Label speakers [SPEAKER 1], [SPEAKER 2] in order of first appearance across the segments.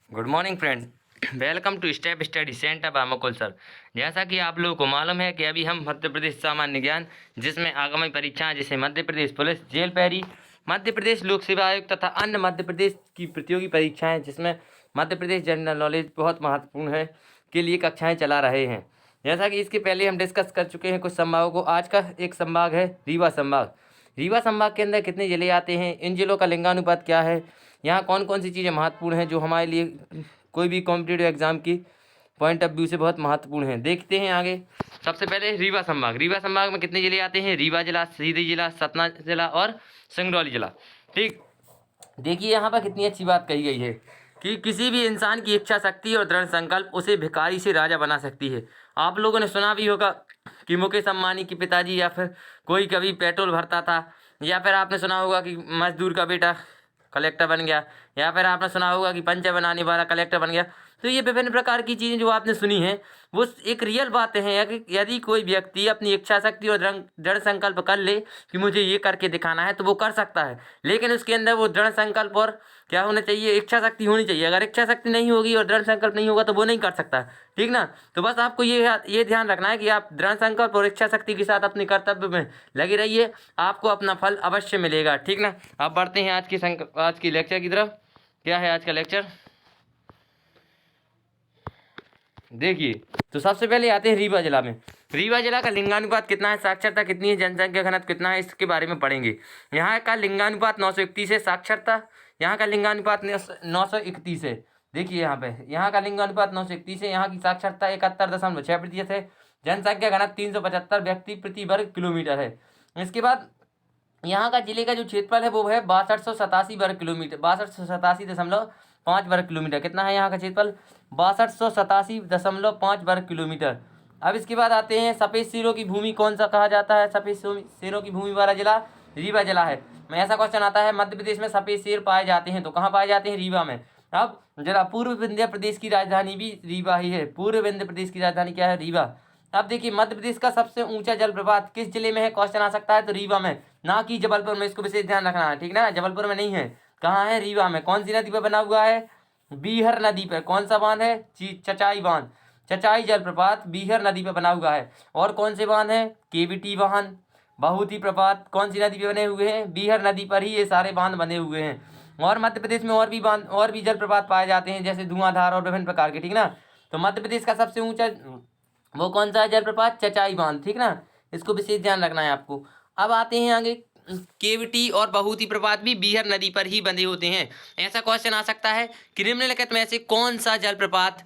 [SPEAKER 1] Good morning friend. Welcome to step study centre by Mukul sir. जैसा कि आप लोगों को मालूम है कि अभी हम मध्य प्रदेश सामान्य ज्ञान जिसमें आगामी परीक्षाएं जिसे मध्य प्रदेश पुलिस जेल पैरी, मध्य प्रदेश लोक सेवा आयोग तथा अन्य मध्य प्रदेश की प्रतियोगी परीक्षाएं जिसमें मध्य प्रदेश जनरल नॉलेज बहुत महत्वपूर्ण है के लिए कक्षाएं चला रहे हैं। जैसा कि इसके पहले हम डिस्कस कर चुके हैं कुछ संभागों को। आज का एक संभाग है रीवा संभाग। रीवा संभाग के अंदर कितने जिले आते हैं, इन जिलों का लिंगानुपात क्या है, यहाँ कौन कौन सी चीज़ें महत्वपूर्ण हैं जो हमारे लिए कोई भी कॉम्पिटिटिव एग्जाम की पॉइंट ऑफ व्यू से बहुत महत्वपूर्ण है। देखते हैं आगे। सबसे पहले रीवा संभाग। रीवा संभाग में कितने जिले आते हैं? रीवा जिला, सीधी जिला, सतना जिला और सिंगरौली जिला। ठीक, देखिए यहाँ पर कितनी अच्छी बात कही गई है कि किसी भी इंसान की इच्छा शक्ति और दृढ़ संकल्प उसे भिखारी से राजा बना सकती है। आप लोगों ने सुना भी होगा कि मुकेश अंबानी के पिताजी या फिर कोई कभी पेट्रोल भरता था, या फिर आपने सुना होगा कि मजदूर का बेटा कलेक्टर बन गया, या फिर आपने सुना होगा कि पंचा बनाने वाला कलेक्टर बन गया। तो ये विभिन्न प्रकार की चीज़ें जो आपने सुनी हैं वो एक रियल बातें हैं कि यदि कोई व्यक्ति अपनी इच्छा शक्ति और दृढ़ संकल्प कर ले कि मुझे ये करके दिखाना है तो वो कर सकता है, लेकिन उसके अंदर वो दृढ़ संकल्प और क्या होना चाहिए, इच्छा शक्ति होनी चाहिए। अगर इच्छा शक्ति नहीं होगी और दृढ़ संकल्प नहीं होगा तो वो नहीं कर सकता। ठीक ना। तो बस आपको ये ध्यान रखना है कि आप दृढ़ संकल्प और इच्छा शक्ति के साथ अपने कर्तव्य में लगे रहिए, आपको अपना फल अवश्य मिलेगा। ठीक ना। अब बढ़ते हैं आज की लेक्चर की तरफ। क्या है आज का लेक्चर, देखिए। तो सबसे पहले आते हैं रीवा जिला में। रीवा जिला का लिंगानुपात कितना है, साक्षरता कितनी है, जनसंख्या घनत्व कितना है, इसके बारे में पढ़ेंगे। यहाँ का लिंगानुपात 931 है, साक्षरता यहाँ का लिंगानुपात 931 है। देखिए यहाँ का लिंगानुपात 931 है, यहाँ की साक्षरता 71.6% है, जनसंख्या घनत्व 375 व्यक्ति प्रति वर्ग किलोमीटर है। इसके बाद यहाँ का जिले का जो क्षेत्रफल है वो है 6287 वर्ग किलोमीटर, 6287.5 वर्ग किलोमीटर। कितना है यहाँ का क्षेत्रफल? 6287.5 वर्ग किलोमीटर। अब इसके बाद आते हैं सफ़ेद शेरों की भूमि कौन सा कहा जाता है? सफ़ेद शेरों की भूमि वाला जिला रीवा जिला है। मैं ऐसा क्वेश्चन आता है मध्य प्रदेश में सफ़ेद शेर पाए जाते हैं तो कहाँ पाए जाते हैं? रीवा में। अब जरा पूर्व विंध्य प्रदेश की राजधानी भी रीवा ही है। पूर्व विंध्य प्रदेश की राजधानी क्या है? रीवा। अब देखिए मध्य प्रदेश का सबसे ऊंचा जलप्रपात किस जिले में है? क्वेश्चन आ सकता है तो रीवा में, ना कि जबलपुर में। इसको विशेष ध्यान रखना है, ठीक ना। जबलपुर में नहीं है, कहाँ है? रीवा में। कौन सी नदी पर बना हुआ है? बीहर नदी पर। कौन सा बांध है? चचाई बांध। चचाई जलप्रपात बीहर नदी पर बना हुआ है। और कौन से बांध है? केवीटी बांध, बहुती प्रपात कौन सी नदी पर बने हुए हैं? बीहर नदी पर ही ये सारे बांध बने हुए हैं। और मध्य प्रदेश में और भी बांध और भी जलप्रपात पाए जाते हैं, जैसे धुआंधार और विभिन्न प्रकार के, ठीक ना। तो मध्य प्रदेश का सबसे ऊंचा वो कौन सा है जलप्रपात? चचाई बांध, ठीक ना। इसको विशेष ध्यान रखना है आपको। अब आते हैं आगे। केवटी और बहुती प्रपात भी बीहर नदी पर ही बंधे होते हैं। ऐसा क्वेश्चन आ सकता है कि निम्नलिखित में से कौन सा जलप्रपात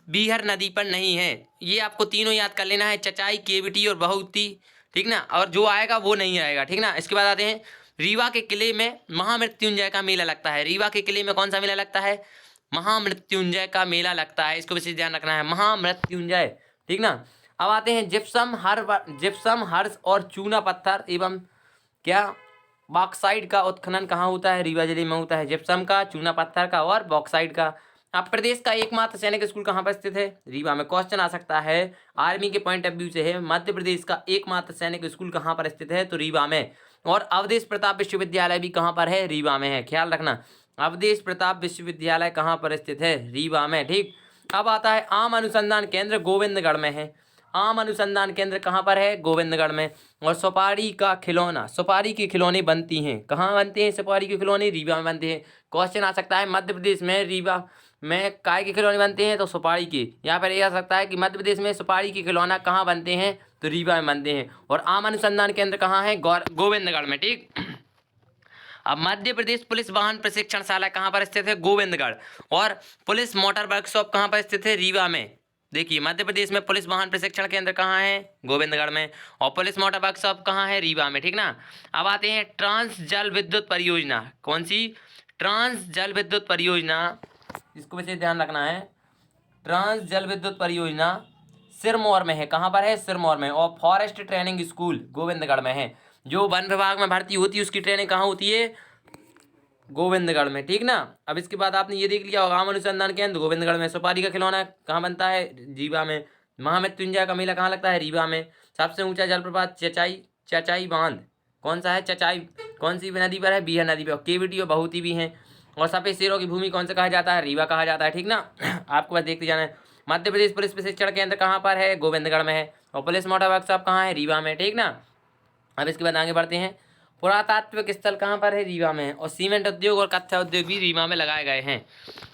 [SPEAKER 1] बीहर नदी पर नहीं है? ये आपको तीनों याद कर लेना है, चचाई, केवटी और बहुती, ठीक ना। और जो आएगा वो नहीं आएगा, ठीक ना। इसके बाद आते हैं रीवा के किले में महामृत्युंजय का मेला लगता है। रीवा के किले में कौन सा मेला लगता है? महामृत्युंजय का मेला लगता है। इसको विशेष ध्यान रखना है, महामृत्युंजय, ठीक ना। अब आते हैं जिप्सम हर्ष और चूना पत्थर एवं क्या बॉक्साइड का उत्खनन कहाँ होता है? रीवा जिले में होता है। जिप्सम का, चूना पत्थर का और बॉक्साइड का। अब प्रदेश का एकमात्र सैनिक स्कूल कहाँ पर स्थित है? रीवा में। क्वेश्चन आ सकता है आर्मी के पॉइंट ऑफ व्यू से है, मध्य प्रदेश का एकमात्र सैनिक स्कूल कहाँ पर स्थित है? तो रीवा में। और अवधेश प्रताप विश्वविद्यालय भी कहाँ पर है? रीवा में है। ख्याल रखना, अवधेश प्रताप विश्वविद्यालय कहाँ पर स्थित है? रीवा में, ठीक। अब आता है आम अनुसंधान केंद्र गोविंदगढ़ में है। आम अनुसंधान केंद्र कहाँ पर है? गोविंदगढ़ में। और सुपारी का खिलौना, सुपारी के खिलौने बनती हैं, कहाँ बनते हैं सुपारी के खिलौने? रीवा में बनते हैं। क्वेश्चन आ सकता है मध्य प्रदेश में रीवा में काय के खिलौने बनते हैं? तो सुपारी के। यहाँ पर यह आ सकता है कि मध्य प्रदेश में सुपारी के खिलौना कहाँ बनते हैं? तो रीवा में बनते हैं। और आम अनुसंधान केंद्र कहाँ है? गोविंदगढ़ में, ठीक। अब मध्य प्रदेश पुलिस वाहन प्रशिक्षणशाला कहाँ पर स्थित है? गोविंदगढ़। और पुलिस मोटर वर्कशॉप कहाँ पर स्थित है? रीवा में। देखिए मध्य प्रदेश में पुलिस वाहन प्रशिक्षण केंद्र कहाँ है? गोविंदगढ़ में। और पुलिस मोटर वर्कशॉप कहाँ है? रीवा में, ठीक ना। अब आते हैं ट्रांस जल विद्युत परियोजना। कौन सी? ट्रांस जल विद्युत परियोजना, इसको वैसे ध्यान रखना है। ट्रांस जल विद्युत परियोजना सिरमौर में है। कहाँ पर है? सिरमौर में। और फॉरेस्ट ट्रेनिंग स्कूल गोविंदगढ़ में है। जो वन विभाग में भर्ती होती है उसकी ट्रेनिंग कहाँ होती है? गोविंदगढ़ में, ठीक ना। अब इसके बाद आपने ये देख लिया होगा आम अनुसंधान केंद्र गोविंदगढ़ में। सुपारी का खिलौना कहाँ बनता है? रीवा में। महामृत्युंजय का मेला कहाँ लगता है? रीवा में। सबसे ऊंचा जलप्रपात चचाई बांध कौन सा है? चचाई कौन सी नदी पर है? बीहर नदी पर। केवटी और बहुती भी हैं। और सफेद शेरों की भूमि कौन सा कहा जाता है? रीवा कहा जाता है, ठीक ना। आपको बस देखते जाना है। मध्य प्रदेश पुलिस प्रशिक्षण केंद्र कहाँ पर है? गोविंदगढ़ में है। और पुलिस मोटर वर्कशॉप कहाँ है? रीवा में, ठीक ना। अब इसके बाद आगे बढ़ते हैं। पुरातात्विक स्थल कहाँ पर है? रीवा में। और सीमेंट उद्योग और कच्चा उद्योग भी रीवा में लगाए गए हैं।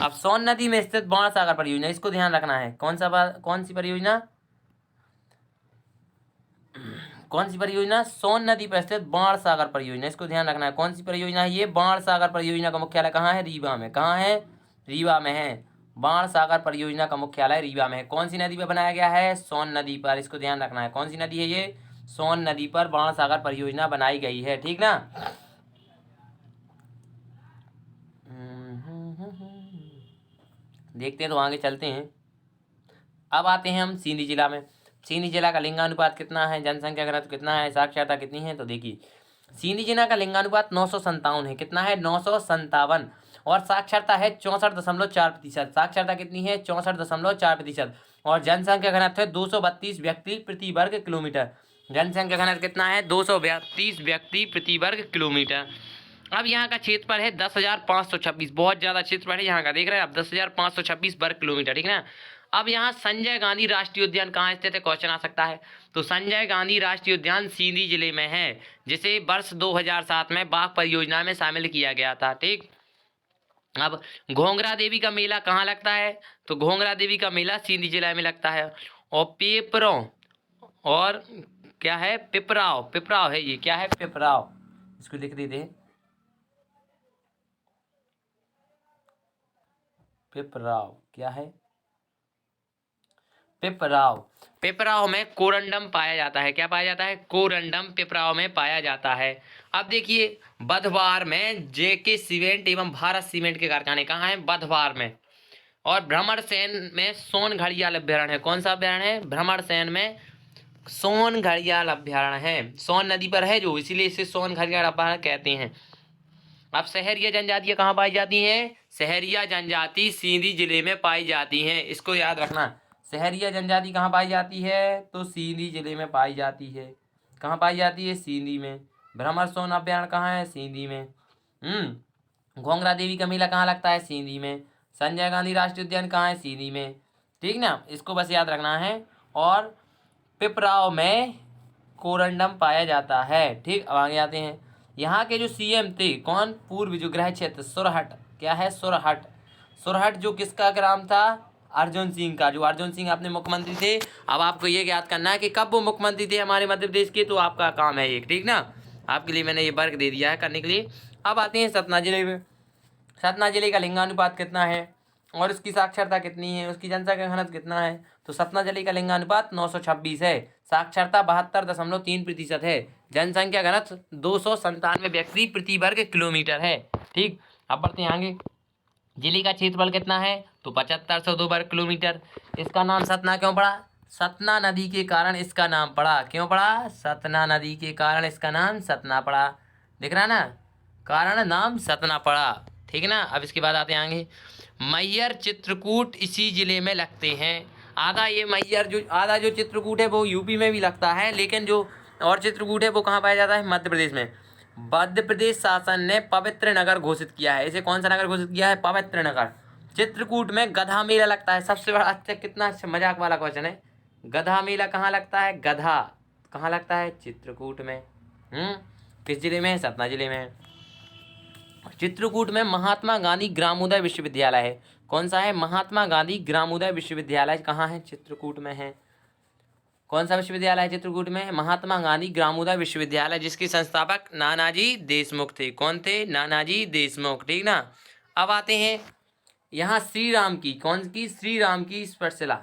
[SPEAKER 1] अब सोन नदी में स्थित बाणसागर परियोजना, इसको ध्यान रखना है। कौन सी परियोजना? कौन सी परियोजना? सोन नदी पर स्थित बाणसागर परियोजना, इसको ध्यान रखना है। कौन सी परियोजना है ये? बाणसागर परियोजना का मुख्यालय कहाँ है? रीवा में। कहाँ है? रीवा में है। बाणसागर परियोजना का मुख्यालय रीवा में है। कौन सी नदी पर बनाया गया है? सोन नदी पर, इसको ध्यान रखना है। कौन सी नदी है ये? सोन नदी पर बाणसागर परियोजना बनाई गई है, ठीक ना। देखते हैं तो आगे चलते हैं। अब आते हैं हम सींधी जिला में। सींधी जिला का लिंगानुपात कितना है? जनसंख्या घनत्व कितना है? साक्षरता कितनी है? तो देखिए, सींधी जिला का लिंगानुपात 957 है। कितना है? 957। और साक्षरता है 64.4%। साक्षरता कितनी है? 64.4%। और जनसंख्या घनत्व है 232 व्यक्ति प्रति वर्ग किलोमीटर। जनसंख्या घनत्व कितना है? 232 व्यक्ति प्रति वर्ग किलोमीटर। अब यहाँ का क्षेत्रफल है 10,526। बहुत ज़्यादा क्षेत्रफल है यहाँ का, देख रहे हैं आप, 10,526 वर्ग किलोमीटर, ठीक ना। अब यहाँ संजय गांधी राष्ट्रीय उद्यान कहाँ स्थित है? क्वेश्चन आ सकता है। तो संजय गांधी राष्ट्रीय उद्यान सींधी जिले में है, जिसे वर्ष 2007 में बाघ परियोजना में शामिल किया गया था, ठीक। अब घोंघरा देवी का मेला कहाँ लगता है? तो घोंघरा देवी का मेला सींधी जिला में लगता है। और पेपरों और क्या है? पिपराव, पिपराव है ये, क्या है? पिपराव, इसको लिख देते हैं, पिपराव। क्या है? पिपराव। पिपराव में कोरंडम पाया जाता है। क्या पाया जाता है? कोरंडम पिपराव में पाया जाता है। अब देखिए, बधवार में जेके सीमेंट एवं भारत सीमेंट के कारखाने कहाँ हैं? बधवार में। और भ्रमरसैन में सोन घड़ियाल अभ्यारण्य है। कौन सा अभ्यारण्य है? भ्रमरसैन में सोन घड़ियाल अभ्यारण्य है। सोन नदी पर है जो, इसीलिए इसे सोन घड़ियाल अभ्यारण्य कहते हैं। अब सहरिया जनजातियां कहाँ पाई जाती हैं? सहरिया जनजाति सींधी जिले में पाई जाती हैं, इसको याद रखना। सहरिया जनजाति कहाँ पाई जाती है? तो सींधी जिले में पाई जाती है। कहाँ पाई जाती है? सींधी में। भ्रमर सोन अभ्यारण्य कहाँ है? सींधी में। घोंघरा देवी का मेला कहाँ लगता है? सींधी में। संजय गांधी राष्ट्रीय उद्यान कहाँ है? सींधी में, ठीक ना, इसको बस याद रखना है। और पिपराव में कोरंडम पाया जाता है, ठीक। अब आगे आते हैं। यहाँ के जो सीएम थे, कौन? पूर्व जो गृह क्षेत्र सुरहट। क्या है? सुरहट। सुरहट जो किसका ग्राम था? अर्जुन सिंह का। जो अर्जुन सिंह अपने मुख्यमंत्री थे। अब आपको ये याद करना है कि कब वो मुख्यमंत्री थे हमारे मध्य प्रदेश के, तो आपका काम है एक, ठीक ना। आपके लिए मैंने ये वर्क दे दिया है करने के लिए। अब आते हैं सतना जिले में। सतना जिले का लिंगानुपात कितना है और उसकी साक्षरता कितनी है? उसकी जनसंख्या घनत्व कितना है? तो सतना जिले का लिंगानुपात 926 है। साक्षरता 72.3% है। जनसंख्या घनत्व 297 व्यक्ति प्रति वर्ग किलोमीटर है, ठीक। अब बढ़ते हैं आगे। जिले का क्षेत्रफल कितना है? तो 7502 वर्ग किलोमीटर। इसका नाम सतना क्यों पड़ा? सतना नदी के कारण इसका नाम पड़ा। क्यों पड़ा? सतना नदी के कारण इसका नाम सतना पड़ा। दिख रहा ना, कारण नाम सतना पड़ा, ठीक है ना। अब इसके बाद आते हैं आगे। मैहर चित्रकूट इसी जिले में लगते हैं। आधा ये मैहर आधा जो चित्रकूट है वो यूपी में भी लगता है, लेकिन जो और चित्रकूट है वो कहाँ पाया जाता है? मध्य प्रदेश में। मध्य प्रदेश शासन ने पवित्र नगर घोषित किया है इसे। कौन सा नगर घोषित किया है? पवित्र नगर। चित्रकूट में गधा मेला लगता है। सबसे बड़ा अच्छा, कितना अच्छा मजाक वाला क्वेश्चन है। गधा मेला कहाँ लगता है? गधा कहाँ लगता है? चित्रकूट में। किस जिले में? सतना जिले में। चित्रकूट में महात्मा गांधी ग्रामोदय विश्वविद्यालय है। कौन सा है? महात्मा गांधी ग्रामोदय विश्वविद्यालय कहाँ है? चित्रकूट में है। कौन सा विश्वविद्यालय है चित्रकूट में? महात्मा गांधी ग्रामोदय विश्वविद्यालय, जिसके संस्थापक नानाजी देशमुख थे। कौन थे? नानाजी देशमुख, ठीक ना। अब आते हैं यहाँ श्री राम की, कौन की? श्री राम की स्पर्शशिला।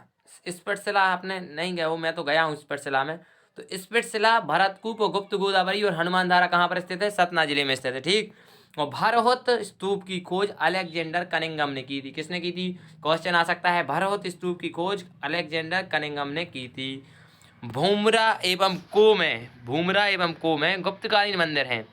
[SPEAKER 1] स्पर्शशिला आपने नहीं गए हो, मैं तो गया हूँ स्पर्शशिला में। तो स्पर्शशिला भरतकूप और गुप्त गोदावरी और हनुमान धारा कहाँ पर स्थित है? सतना जिले में स्थित है, ठीक। और भरहुत स्तूप की खोज अलेक्जेंडर कनिंघम ने की थी। किसने की थी? क्वेश्चन आ सकता है। भरहुत स्तूप की खोज अलेक्जेंडर कनिंघम ने की थी। भूमरा एवं को में गुप्तकालीन मंदिर हैं।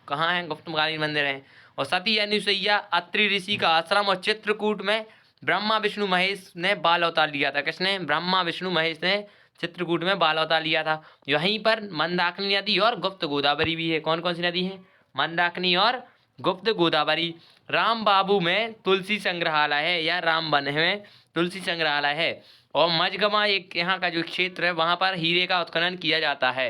[SPEAKER 1] कहाँ हैं? गुप्तकालीन मंदिर हैं। और सती अनुसैया अत्रि ऋषि का आश्रम। और चित्रकूट में ब्रह्मा विष्णु महेश ने बाल अवतार लिया था। किसने? ब्रह्मा विष्णु महेश ने चित्रकूट में बाल अवतार लिया था। वहीं पर मंदाकिनी नदी और गुप्त गोदावरी भी है। कौन कौन सी नदी है? मंदाकिनी और गुप्त गोदावरी। राम बाबू में तुलसी संग्रहालय है या रामबन में तुलसी संग्रहालय है। और मझगमा एक यहाँ का जो क्षेत्र है वहाँ पर हीरे का उत्खनन किया जाता है।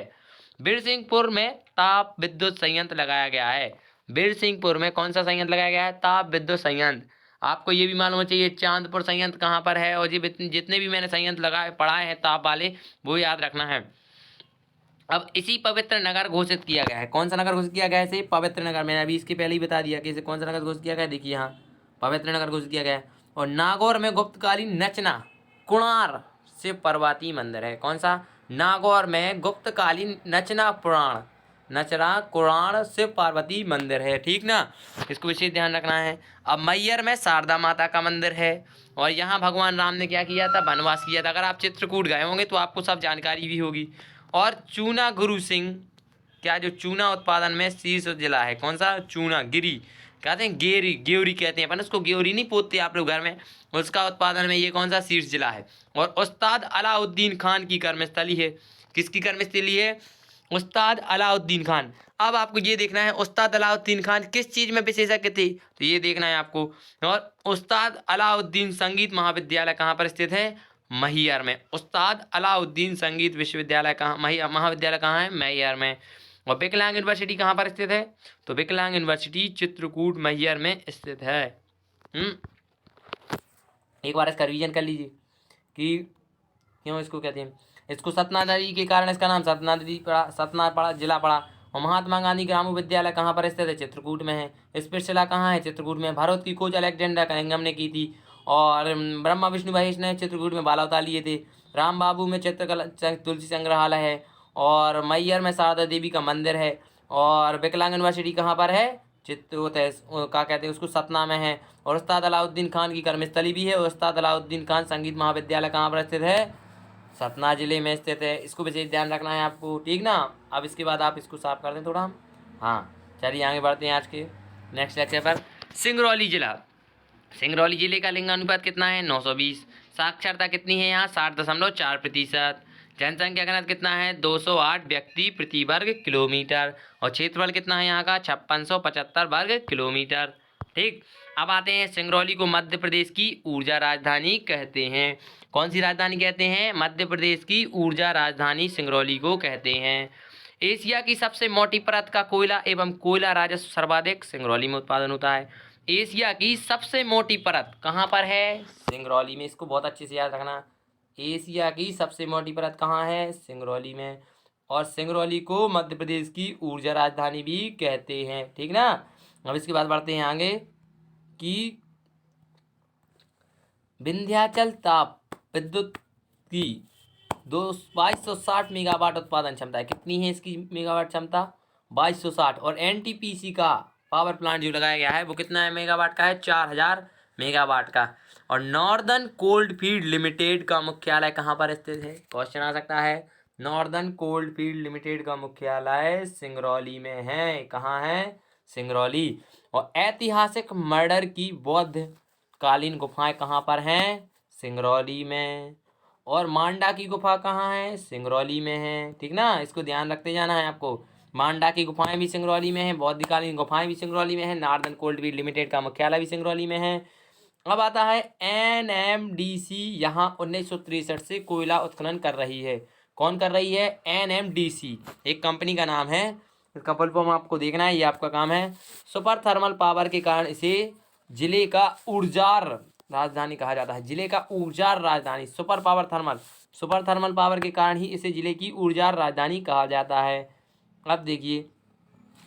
[SPEAKER 1] बिरसिंहपुर में ताप विद्युत संयंत्र लगाया गया है। बिरसिंहपुर में कौन सा संयंत्र लगाया गया है? ताप विद्युत संयंत्र। आपको ये भी मालूम होना चाहिए चांदपुर संयंत्र कहाँ पर है, और ये जितने भी मैंने संयंत्र लगाए पढ़ाए हैं ताप वाले वो याद रखना है। अब इसी पवित्र नगर घोषित किया गया है। कौन सा नगर घोषित किया गया है? इसे पवित्र नगर। मैंने अभी इसके पहले ही बता दिया कि इसे कौन सा नगर घोषित किया गया है। देखिए यहाँ पवित्र नगर घोषित किया गया है। और नागौर में गुप्तकालीन नचना कुणार शिव पार्वती मंदिर है। कौन सा? नागौर में गुप्तकालीन नचना कुरान शिव पार्वती मंदिर है। ठीक ना, इसको विशेष ध्यान रखना है। अब मैयर में शारदा माता का मंदिर है। और यहाँ भगवान राम ने क्या किया था? वनवास किया था। अगर आप चित्रकूट गए होंगे तो आपको सब जानकारी भी होगी। और चूना गुरु सिंह, क्या जो चूना उत्पादन में शीर्ष जिला है? कौन सा? चूना गिरी कहते हैं, गेवरी कहते हैं अपन उसको, गेवरी नहीं पोतते आप लोग घर में, उसका उत्पादन में ये कौन सा? शीर्ष जिला है। और उस्ताद अलाउद्दीन खान की कर्मस्थली है। किसकी कर्मस्थली है? उस्ताद अलाउद्दीन खान। अब आपको ये देखना है उस्ताद अलाउद्दीन खान किस चीज़ में विशेषज्ञ थे, तो ये देखना है आपको। और उस्ताद अलाउद्दीन संगीत महाविद्यालय कहाँ पर स्थित है? मैहर में। उस्ताद अलाउद्दीन संगीत विश्वविद्यालय कहाँ, महाविद्यालय कहाँ है? मैहर में। और विकलांग यूनिवर्सिटी कहाँ पर स्थित है? तो विकलांग यूनिवर्सिटी चित्रकूट मैहर में स्थित है। एक बार इसका रिवीजन कर लीजिए कि क्यों इसको कहते हैं। इसको सतना नदी के कारण इसका नाम सतना नदी पड़ा, सतना पड़ा, जिला पड़ा। और महात्मा गांधी ग्राम विद्यालय कहाँ पर स्थित है? चित्रकूट में है। स्पिरिटशिला कहाँ है? चित्रकूट में। भारत की खोज अलेक्जेंडर कनिंघम ने की थी। और ब्रह्मा विष्णु महेश ने चित्रकूट में बाला उतार लिए थे। राम बाबू में चित्रकला तुलसी संग्रहालय है। और मैहर में शारदा देवी का मंदिर है। और विकलांग यूनिवर्सिटी कहाँ पर है? क्या कहते हैं उसको, सतना में है। और उस्ताद अलाउद्दीन खान की कर्मस्थली भी है। उस्ताद अलाउद्दीन खान संगीत महाविद्यालय कहाँ पर स्थित है? सतना जिले में स्थित है। इसको विशेष ध्यान रखना है आपको, ठीक ना। अब इसके बाद आप इसको साफ कर दें थोड़ा। हाँ चलिए आगे बढ़ते हैं आज के नेक्स्ट लेक्चर पर। सिंगरौली जिला। सिंगरौली जिले का लिंगानुपात कितना है? 920। साक्षरता कितनी है यहाँ? 60.4%। जनसंख्या घनत्व कितना है? 208 व्यक्ति प्रति वर्ग किलोमीटर। और क्षेत्रफल कितना है यहाँ का? 5675 वर्ग किलोमीटर। ठीक, अब आते हैं सिंगरौली को मध्य प्रदेश की ऊर्जा राजधानी कहते हैं। कौन सी राजधानी कहते हैं? मध्य प्रदेश की ऊर्जा राजधानी सिंगरौली को कहते हैं। एशिया की सबसे मोटी परत का कोयला एवं कोयला राजस्व सर्वाधिक सिंगरौली में उत्पादन होता है। एशिया की सबसे मोटी परत कहाँ पर है? सिंगरौली में। इसको बहुत अच्छे से याद रखना। एशिया की सबसे मोटी परत कहाँ है? सिंगरौली में। और सिंगरौली को मध्य प्रदेश की ऊर्जा राजधानी भी कहते हैं, ठीक ना। अब इसके बाद बढ़ते हैं आगे कि विंध्याचल ताप विद्युत की 2260 मेगावाट उत्पादन क्षमता है। कितनी है इसकी मेगावाट क्षमता? 2260। और एनटीपीसी का पावर प्लांट जो लगाया गया है वो कितना है मेगावाट का है? 4000 मेगावाट का। और नॉर्दर्न कोल्डफील्ड लिमिटेड का मुख्यालय कहाँ पर स्थित है? क्वेश्चन आ सकता है। नॉर्दर्न कोल्डफील्ड लिमिटेड का मुख्यालय सिंगरौली में है। कहाँ है? सिंगरौली। और ऐतिहासिक मर्डर की बौद्ध कालीन गुफाएं कहाँ पर हैं? सिंगरौली में। और मांडा की गुफा कहाँ है? सिंगरौली में है, ठीक ना। इसको ध्यान रखते जाना है आपको। मांडा की गुफाएं भी सिंगरौली में हैं, बौद्धकालीन गुफाएं भी सिंगरौली में हैं, नॉर्दर्न कोल्डफील्ड लिमिटेड का मुख्यालय भी सिंगरौली में है। अब आता है एनएमडीसी, यहाँ 1963 से कोयला उत्खनन कर रही है। कौन कर रही है? एनएमडीसी एक कंपनी का नाम है। इसका फुल फॉर्म आपको देखना है, ये आपका काम है। सुपर थर्मल पावर के कारण इसे जिले का ऊर्जार राजधानी कहा जाता है। जिले का ऊर्जार राजधानी, सुपर थर्मल पावर के कारण ही इसे जिले की ऊर्जार राजधानी कहा जाता है। अब देखिए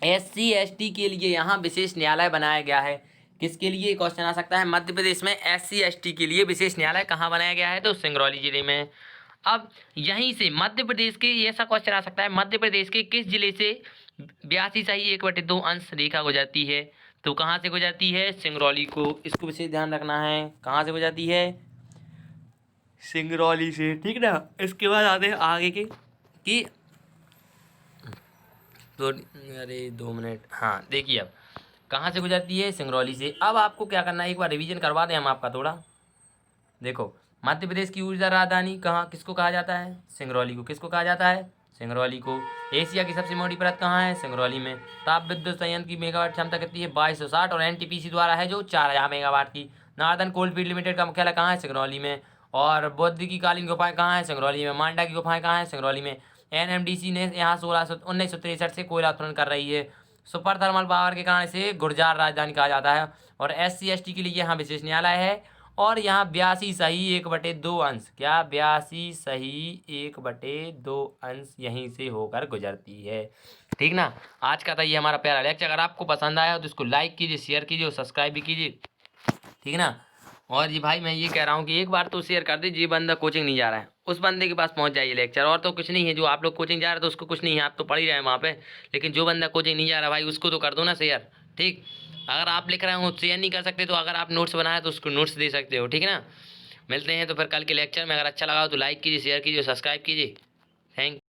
[SPEAKER 1] SC ST के लिए यहाँ विशेष न्यायालय बनाया गया है। किसके लिए? क्वेश्चन आ सकता है। मध्य प्रदेश में SC ST के लिए विशेष न्यायालय कहाँ बनाया गया है? तो सिंगरौली जिले में। अब यहीं से मध्य प्रदेश के, ऐसा क्वेश्चन आ सकता है, मध्य प्रदेश के किस जिले से 82.1/2 अंश रेखा गुजरती है? तो कहाँ से गुजरती है? सिंगरौली को। इसको विशेष ध्यान रखना है, कहाँ से गुजरती है? सिंगरौली से, ठीक ना। इसके बाद आते हैं आगे के कि तो अरे 2 मिनट, हाँ देखिए अब कहाँ से गुजरती है? सिंगरौली से। अब आपको क्या करना है, एक बार रिवीजन करवा दें हम आपका थोड़ा। देखो मध्य प्रदेश की ऊर्जा राजधानी कहाँ, किसको कहा जाता है? सिंगरौली को। किसको कहा जाता है? सिंगरौली को। एशिया की सबसे मोटी परत कहाँ है? सिंगरौली में। ताप विद्युत संयंत्र की मेगावाट क्षमता कितनी है? 2260 और एनटीपीसी द्वारा है जो 4000 मेगावाट की। नार्दन कोलफील्ड लिमिटेड का मुख्यालय कहाँ है? सिंगरौली में। और बौद्ध की कालीन गुफाएं कहाँ है? सिंगरौली में। मांडा की गुफाएं कहाँ है? सिंगरौली में। एनएमडीसी ने यहाँ 1963 से कोयला उत्खनन कर रही है। सुपर थर्मल पावर के कारण से गुर्जर राजधानी कहा जाता है। और SC/ST के लिए यहाँ विशेष न्यायालय है। और यहाँ 82 सही 1/2 अंश, क्या 82 सही 1/2 अंश यहीं से होकर गुजरती है। ठीक ना। आज का था ये हमारा प्यारा लेक्चर। अगर आपको पसंद आया तो इसको लाइक कीजिए, शेयर कीजिए और सब्सक्राइब भी कीजिए। ठीक ना। और जी भाई मैं ये कह रहा हूँ कि एक बार तो शेयर कर दीजिए। बंदा कोचिंग नहीं जा रहा है उस बंदे के पास पहुंच जाइए लेक्चर। और तो कुछ नहीं है, जो आप लोग कोचिंग जा रहे हो तो उसको कुछ नहीं है, आप तो पढ़ ही रहे हैं वहाँ पे। लेकिन जो बंदा कोचिंग नहीं जा रहा भाई उसको तो कर दो ना शेयर। ठीक। अगर आप लिख रहे हो शेयर नहीं कर सकते तो अगर आप नोट्स बनाए तो उसको नोट्स दे सकते हो। ठीक है ना। मिलते हैं तो फिर कल के लेक्चर में। अगर अच्छा लगा हो तो लाइक कीजिए, शेयर कीजिए, सब्सक्राइब कीजिए।